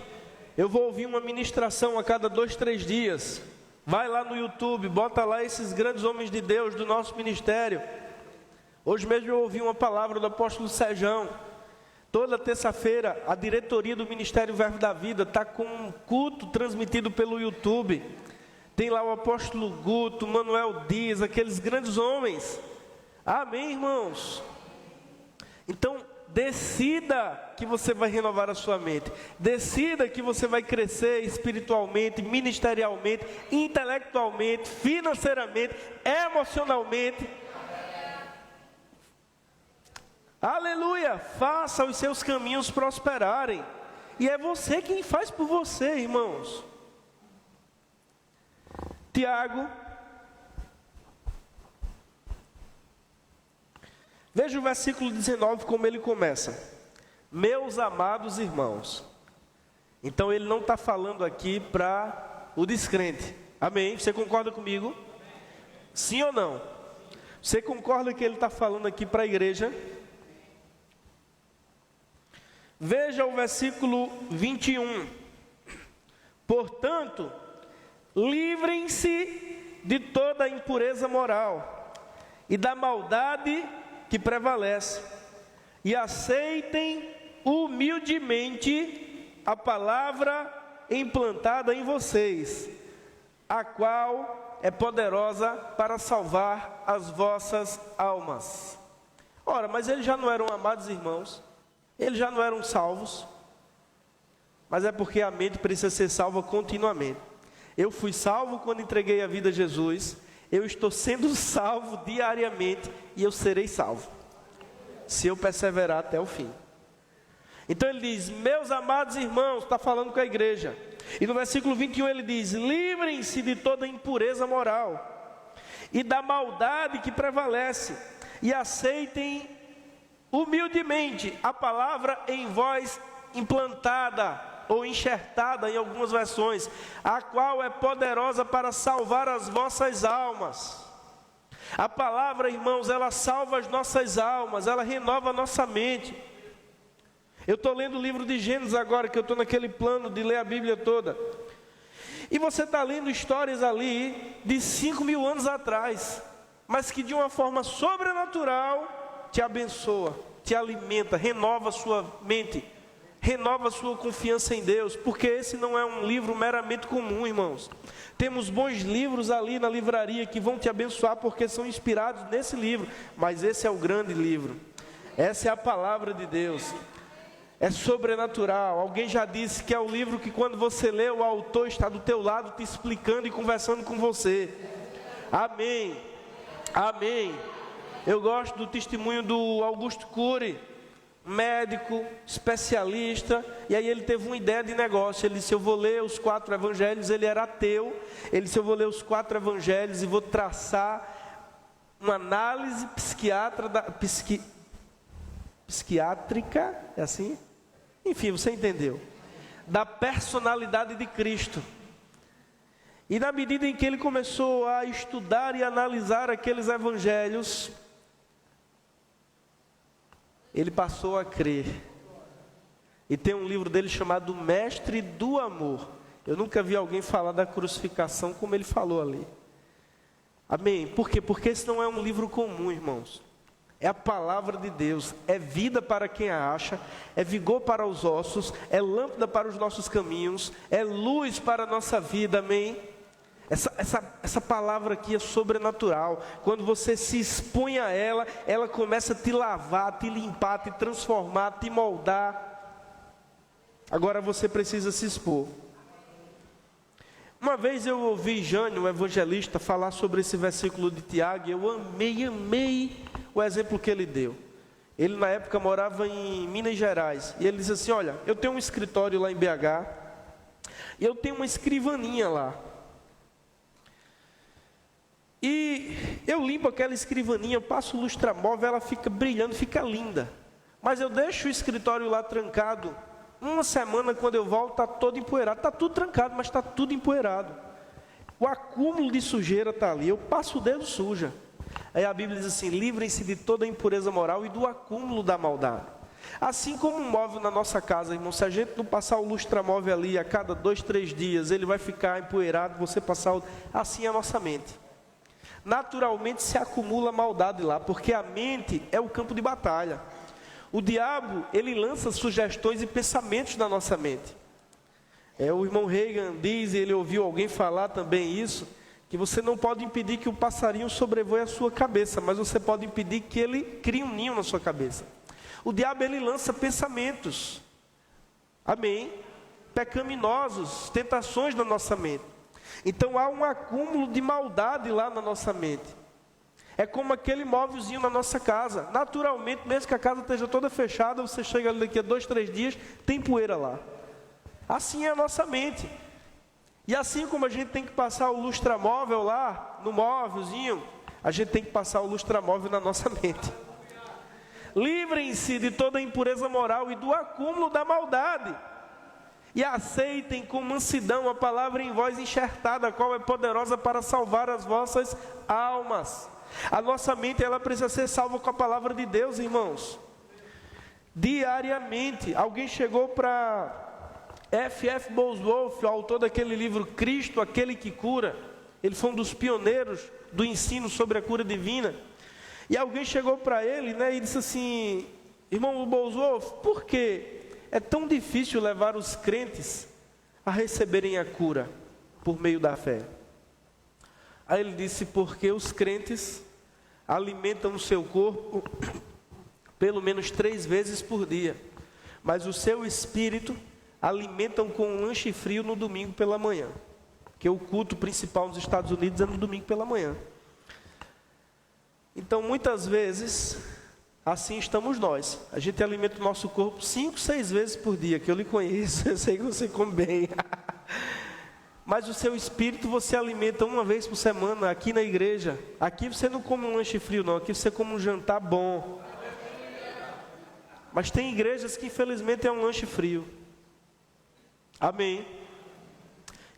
Eu vou ouvir uma ministração a cada 2, 3 dias. Vai lá no YouTube, bota lá esses grandes homens de Deus do nosso ministério. Hoje mesmo eu ouvi uma palavra do apóstolo Sejão. Toda terça-feira, a diretoria do Ministério Verbo da Vida está com um culto transmitido pelo YouTube. Tem lá o apóstolo Guto, Manuel Dias, aqueles grandes homens. Amém, irmãos? Então, decida que você vai renovar a sua mente. Decida que você vai crescer espiritualmente, ministerialmente, intelectualmente, financeiramente, emocionalmente. Aleluia! Faça os seus caminhos prosperarem. E é você quem faz por você, irmãos. Tiago. Veja o versículo 19 como ele começa. Meus amados irmãos. Então ele não está falando aqui para o descrente. Amém? Você concorda comigo? Sim ou não? Você concorda que ele está falando aqui para a igreja? Veja o versículo 21. Portanto, livrem-se de toda a impureza moral e da maldade que prevalece, e aceitem humildemente a palavra implantada em vocês, a qual é poderosa para salvar as vossas almas. Ora, mas eles já não eram amados irmãos, eles já não eram salvos, mas é porque a mente precisa ser salva continuamente. Eu fui salvo quando entreguei a vida a Jesus, eu estou sendo salvo diariamente e eu serei salvo, se eu perseverar até o fim. Então ele diz, meus amados irmãos, está falando com a igreja. E no versículo 21 ele diz, livrem-se de toda impureza moral e da maldade que prevalece, e aceitem humildemente a palavra em vós implantada, ou enxertada em algumas versões, a qual é poderosa para salvar as vossas almas. A palavra, irmãos, ela salva as nossas almas, ela renova a nossa mente. Eu estou lendo o livro de Gênesis agora, que eu estou naquele plano de ler a Bíblia toda. E você está lendo histórias ali de 5.000 anos atrás, mas que de uma forma sobrenatural te abençoa, te alimenta, renova a sua mente, renova a sua confiança em Deus, porque esse não é um livro meramente comum, irmãos. Temos bons livros ali na livraria que vão te abençoar porque são inspirados nesse livro, mas esse é o grande livro. Essa é a palavra de Deus. É sobrenatural. Alguém já disse que é o livro que quando você lê, o autor está do teu lado te explicando e conversando com você. Amém. Amém. Eu gosto do testemunho do Augusto Cury, médico, especialista, e aí ele teve uma ideia de negócio. Ele disse, eu vou ler os 4 evangelhos, ele era ateu, ele disse, eu vou ler os 4 evangelhos e vou traçar uma análise psiquiátrica, é assim? Enfim, você entendeu, da personalidade de Cristo. E na medida em que ele começou a estudar e analisar aqueles evangelhos, ele passou a crer. E tem um livro dele chamado Mestre do Amor. Eu nunca vi alguém falar da crucificação como ele falou ali. Amém? Por quê? Porque esse não é um livro comum, irmãos. É a palavra de Deus, é vida para quem a acha, é vigor para os ossos, é lâmpada para os nossos caminhos, é luz para a nossa vida, amém? Essa palavra aqui é sobrenatural. Quando você se expõe a ela, ela começa a te lavar, te limpar, te transformar, te moldar. Agora você precisa se expor. Uma vez eu ouvi Jânio, um evangelista, falar sobre esse versículo de Tiago, e eu amei o exemplo que ele deu. Ele na época morava em Minas Gerais, e ele disse assim: olha, eu tenho um escritório lá em BH, e eu tenho uma escrivaninha lá. E eu limpo aquela escrivaninha, eu passo o lustramóvel, ela fica brilhando, fica linda. Mas eu deixo o escritório lá trancado. Uma semana, quando eu volto, está todo empoeirado. Está tudo trancado, mas está tudo empoeirado. O acúmulo de sujeira está ali. Eu passo o dedo, suja. Aí a Bíblia diz assim: livrem-se de toda a impureza moral e do acúmulo da maldade. Assim como um móvel na nossa casa, irmão, se a gente não passar o lustramóvel ali a cada 2, 3 dias, ele vai ficar empoeirado, você passar o... Assim é a nossa mente. Naturalmente se acumula maldade lá, porque a mente é o campo de batalha. O diabo, ele lança sugestões e pensamentos na nossa mente. O irmão Reagan diz, e ele ouviu alguém falar também isso, que você não pode impedir que o passarinho sobrevoe a sua cabeça, mas você pode impedir que ele crie um ninho na sua cabeça. O diabo, ele lança pensamentos, amém, pecaminosos, tentações na nossa mente. Então há um acúmulo de maldade lá na nossa mente. É como aquele móvelzinho na nossa casa. Naturalmente, mesmo que a casa esteja toda fechada, você chega ali daqui a 2, 3 dias, tem poeira lá. Assim é a nossa mente. E assim como a gente tem que passar o lustramóvel lá, no móvelzinho, a gente tem que passar o lustramóvel na nossa mente. Livrem-se de toda a impureza moral e do acúmulo da maldade. E aceitem com mansidão a palavra em vós enxertada, a qual é poderosa para salvar as vossas almas. A nossa mente, ela precisa ser salva com a palavra de Deus, irmãos. Diariamente. Alguém chegou para F.F. Bosworth, o autor daquele livro Cristo, aquele que cura. Ele foi um dos pioneiros do ensino sobre a cura divina. E alguém chegou para ele, e disse assim: irmão Bosworth, por que é tão difícil levar os crentes a receberem a cura por meio da fé? Aí ele disse: porque os crentes alimentam o seu corpo pelo menos 3 vezes por dia, mas o seu espírito alimentam com um lanche frio no domingo pela manhã, porque o culto principal nos Estados Unidos é no domingo pela manhã. Então muitas vezes assim estamos nós. A gente alimenta o nosso corpo 5, 6 vezes por dia, que eu lhe conheço, eu sei que você come bem. Mas o seu espírito você alimenta 1 vez por semana aqui na igreja. Aqui você não come um lanche frio não, aqui você come um jantar bom. Mas tem igrejas que infelizmente é um lanche frio. Amém.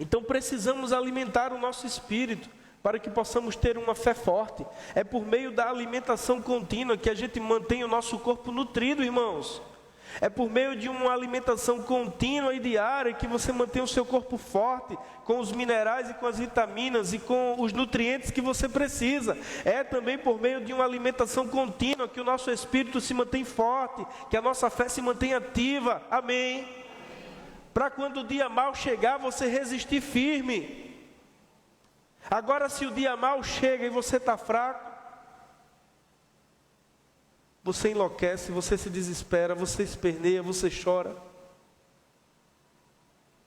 Então precisamos alimentar o nosso espírito para que possamos ter uma fé forte. É por meio da alimentação contínua que a gente mantém o nosso corpo nutrido, irmãos. É por meio de uma alimentação contínua e diária que você mantém o seu corpo forte, com os minerais e com as vitaminas e com os nutrientes que você precisa. É também por meio de uma alimentação contínua que o nosso espírito se mantém forte, que a nossa fé se mantém ativa. Amém. Para quando o dia mau chegar, você resistir firme. Agora, se o dia mau chega e você está fraco, você enlouquece, você se desespera, você esperneia, você chora.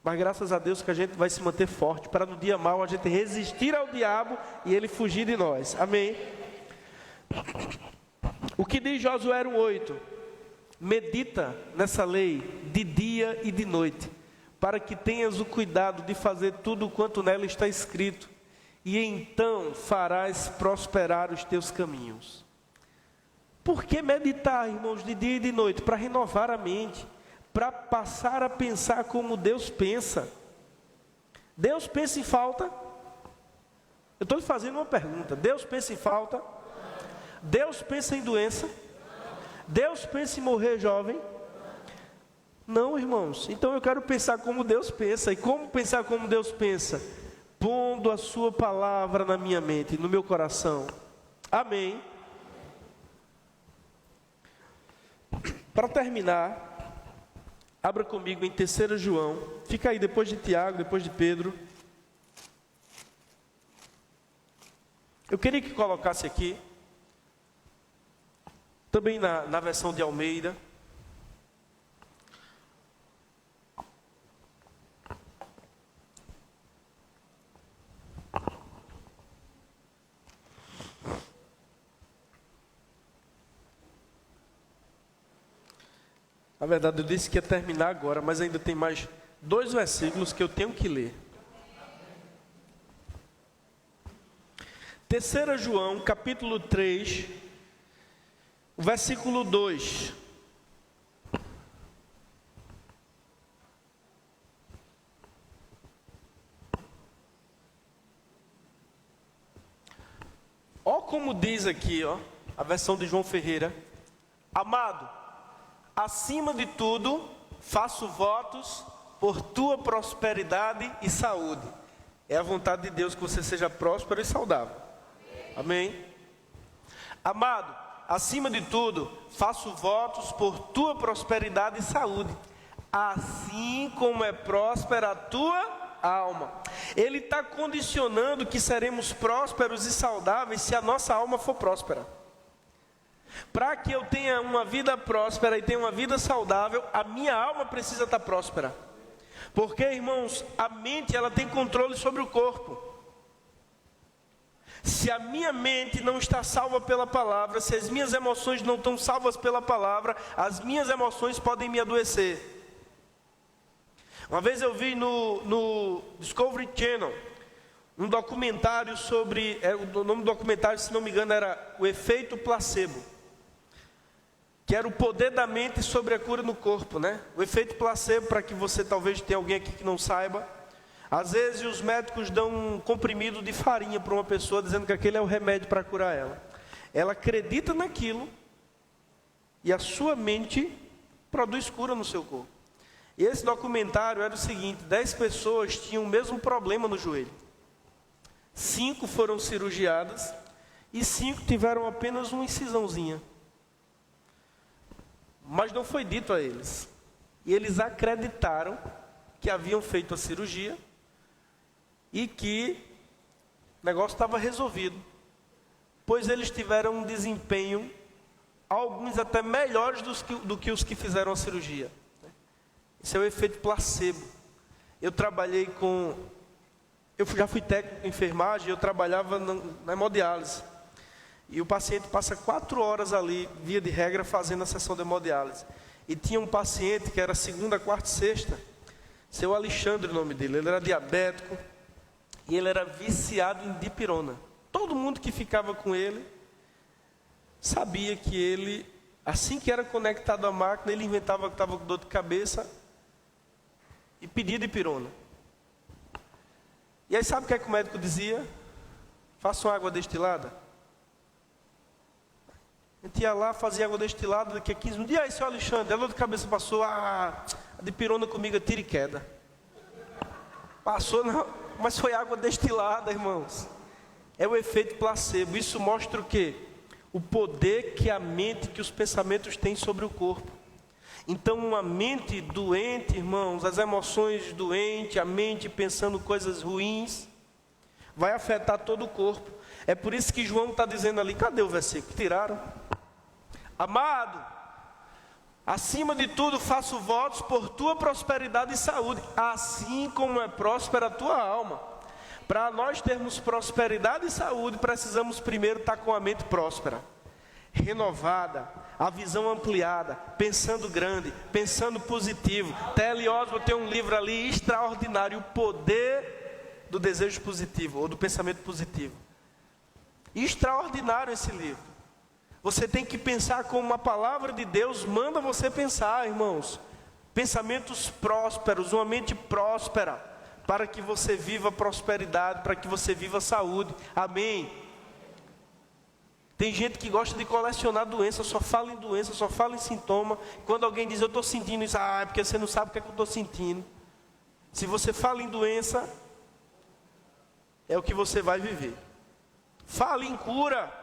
Mas graças a Deus que a gente vai se manter forte, para no dia mau a gente resistir ao diabo e ele fugir de nós. Amém? O que diz Josué 1:8? Medita nessa lei de dia e de noite, para que tenhas o cuidado de fazer tudo quanto nela está escrito, e então farás prosperar os teus caminhos. Por que meditar, irmãos, de dia e de noite? Para renovar a mente, para passar a pensar como Deus pensa. Deus pensa em falta? Eu estou lhe fazendo uma pergunta. Deus pensa em falta? Deus pensa em doença? Deus pensa em morrer jovem? Não, irmãos. Então eu quero pensar como Deus pensa. E como pensar como Deus pensa? Pondo a sua palavra na minha mente, no meu coração. Amém. Para terminar, abra comigo em 3 João. Fica aí depois de Tiago, depois de Pedro. Eu queria que colocasse aqui, também na versão de Almeida. Na verdade, eu disse que ia terminar agora, mas ainda tem mais 2 versículos que eu tenho que ler. 3 João, capítulo 3, versículo 2. Ó como diz aqui, ó, a versão de João Ferreira. Amado, acima de tudo, faço votos por tua prosperidade e saúde. É a vontade de Deus que você seja próspero e saudável. Amém? Amado, acima de tudo, faço votos por tua prosperidade e saúde, assim como é próspera a tua alma. Ele está condicionando que seremos prósperos e saudáveis se a nossa alma for próspera. Para que eu tenha uma vida próspera e tenha uma vida saudável, a minha alma precisa estar próspera. Porque, irmãos, a mente ela tem controle sobre o corpo. Se a minha mente não está salva pela palavra, se as minhas emoções não estão salvas pela palavra, as minhas emoções podem me adoecer. Uma vez eu vi no Discovery Channel um documentário sobre, o nome do documentário, se não me engano, era O Efeito Placebo, que era o poder da mente sobre a cura no corpo, né? O efeito placebo, para que você talvez tenha alguém aqui que não saiba, às vezes os médicos dão um comprimido de farinha para uma pessoa, dizendo que aquele é o remédio para curar ela. Ela acredita naquilo e a sua mente produz cura no seu corpo. E esse documentário era o seguinte: 10 pessoas tinham o mesmo problema no joelho. 5 foram cirurgiadas e 5 tiveram apenas uma incisãozinha. Mas não foi dito a eles. E eles acreditaram que haviam feito a cirurgia e que o negócio estava resolvido, pois eles tiveram um desempenho, alguns até melhores do que os que fizeram a cirurgia. Esse é o efeito placebo. Eu já fui técnico de enfermagem, eu trabalhava na hemodiálise. E o paciente passa 4 horas ali, via de regra, fazendo a sessão de hemodiálise. E tinha um paciente que era segunda, quarta e sexta, seu Alexandre, o nome dele, ele era diabético, e ele era viciado em dipirona. Todo mundo que ficava com ele, sabia que ele, assim que era conectado à máquina, ele inventava que estava com dor de cabeça, e pedia dipirona. E aí sabe o que é que o médico dizia? Faça uma água destilada. A gente ia lá, fazia água destilada, daqui a 15 minutos. E aí, seu Alexandre, a dor de cabeça passou. A dipirona comigo é tiro e queda. Passou, não, mas foi água destilada, irmãos. É o efeito placebo. Isso mostra o quê? O poder que a mente, que os pensamentos têm sobre o corpo. Então, uma mente doente, irmãos, as emoções doentes, a mente pensando coisas ruins, vai afetar todo o corpo. É por isso que João está dizendo ali, cadê o versículo? Tiraram. Amado, acima de tudo faço votos por tua prosperidade e saúde, assim como é próspera a tua alma. Para nós termos prosperidade e saúde, precisamos primeiro estar com a mente próspera, renovada, a visão ampliada, pensando grande, pensando positivo. T.L. Oswald tem um livro ali extraordinário, O Poder do Desejo Positivo, ou do Pensamento Positivo. Extraordinário esse livro. Você tem que pensar como a palavra de Deus manda você pensar, irmãos. Pensamentos prósperos, uma mente próspera, para que você viva prosperidade, para que você viva saúde. Amém. Tem gente que gosta de colecionar doença, só fala em doença, só fala em sintoma. Quando alguém diz, eu estou sentindo isso, é porque você não sabe o que é que eu estou sentindo. Se você fala em doença, é o que você vai viver. Fale em cura.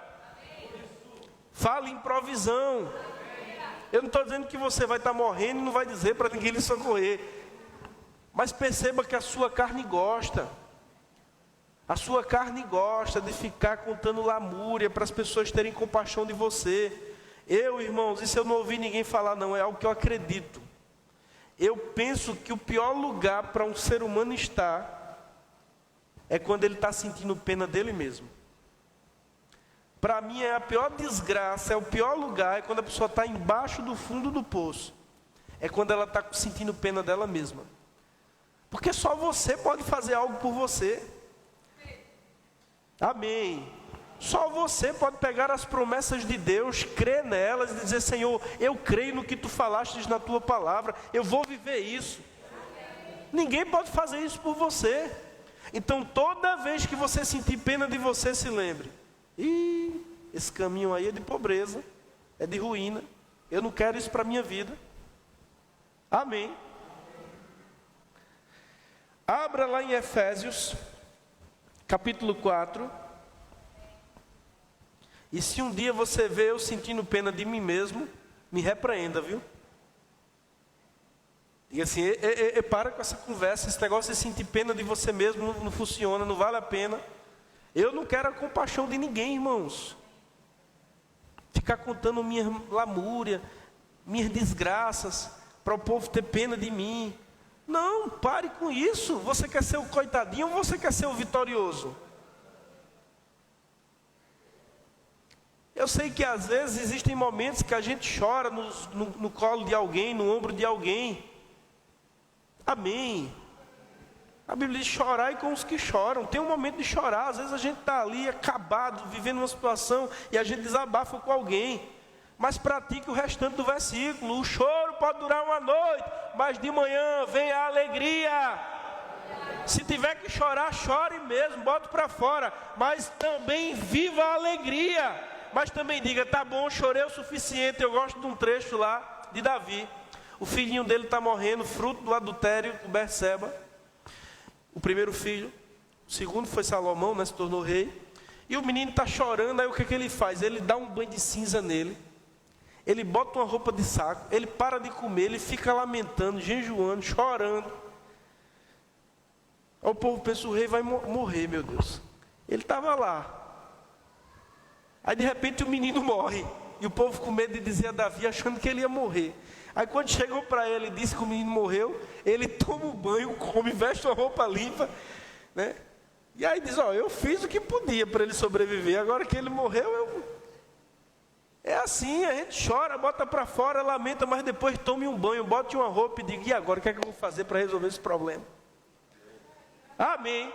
Fale em provisão. Eu não estou dizendo que você vai estar morrendo e não vai dizer para ninguém lhe socorrer. Mas perceba que a sua carne gosta. A sua carne gosta de ficar contando lamúria para as pessoas terem compaixão de você. Irmãos, isso eu não ouvi ninguém falar não, é algo que eu acredito. Eu penso que o pior lugar para um ser humano estar é quando ele está sentindo pena dele mesmo. Para mim é a pior desgraça, é o pior lugar, é quando a pessoa está embaixo do fundo do poço. É quando ela está sentindo pena dela mesma. Porque só você pode fazer algo por você. Amém. Só você pode pegar as promessas de Deus, crer nelas e dizer, Senhor, eu creio no que Tu falaste na Tua palavra, eu vou viver isso. Ninguém pode fazer isso por você. Então toda vez que você sentir pena de você, se lembre, esse caminho aí é de pobreza, é de ruína, eu não quero isso para a minha vida. Amém. Abra lá em Efésios capítulo 4, e se um dia você vê eu sentindo pena de mim mesmo, me repreenda, viu? Diga assim, para com essa conversa, esse negócio de sentir pena de você mesmo não funciona, não vale a pena. Eu não quero a compaixão de ninguém, irmãos. Ficar contando minha lamúria, minhas desgraças, para o povo ter pena de mim. Não, pare com isso. Você quer ser o coitadinho ou você quer ser o vitorioso? Eu sei que às vezes existem momentos que a gente chora no colo de alguém, no ombro de alguém. Amém. A Bíblia diz, chorai com os que choram. Tem um momento de chorar. Às vezes a gente está ali acabado, vivendo uma situação, e a gente desabafa com alguém. Mas pratique o restante do versículo. O choro pode durar uma noite, mas de manhã vem a alegria. Se tiver que chorar, chore mesmo, bote para fora. Mas também viva a alegria. Mas também diga, tá bom, chorei o suficiente. Eu gosto de um trecho lá de Davi. O filhinho dele está morrendo, fruto do adultério com Betseba. O primeiro filho. O segundo foi Salomão, né, se tornou rei. E o menino está chorando, aí o que ele faz? Ele dá um banho de cinza nele. Ele bota uma roupa de saco, ele para de comer, ele fica lamentando, jejuando, chorando. Aí o povo pensa, o rei vai morrer, meu Deus. Ele estava lá. Aí de repente o menino morre. E o povo com medo de dizer a Davi, achando que ele ia morrer. Aí quando chegou para ele e disse que o menino morreu, ele toma um banho, come, veste uma roupa limpa, né? E aí diz, eu fiz o que podia para ele sobreviver, agora que ele morreu, É assim, a gente chora, bota para fora, lamenta, mas depois tome um banho, bote uma roupa e diga, e agora, o que é que eu vou fazer para resolver esse problema? Amém.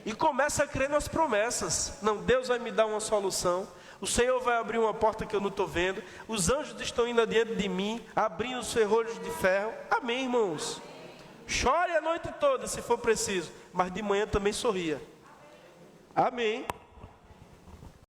E começa a crer nas promessas. Não, Deus vai me dar uma solução. O Senhor vai abrir uma porta que eu não estou vendo. Os anjos estão indo adiante de mim, abrindo os ferrolhos de ferro. Amém, irmãos. Chore a noite toda, se for preciso, mas de manhã também sorria. Amém.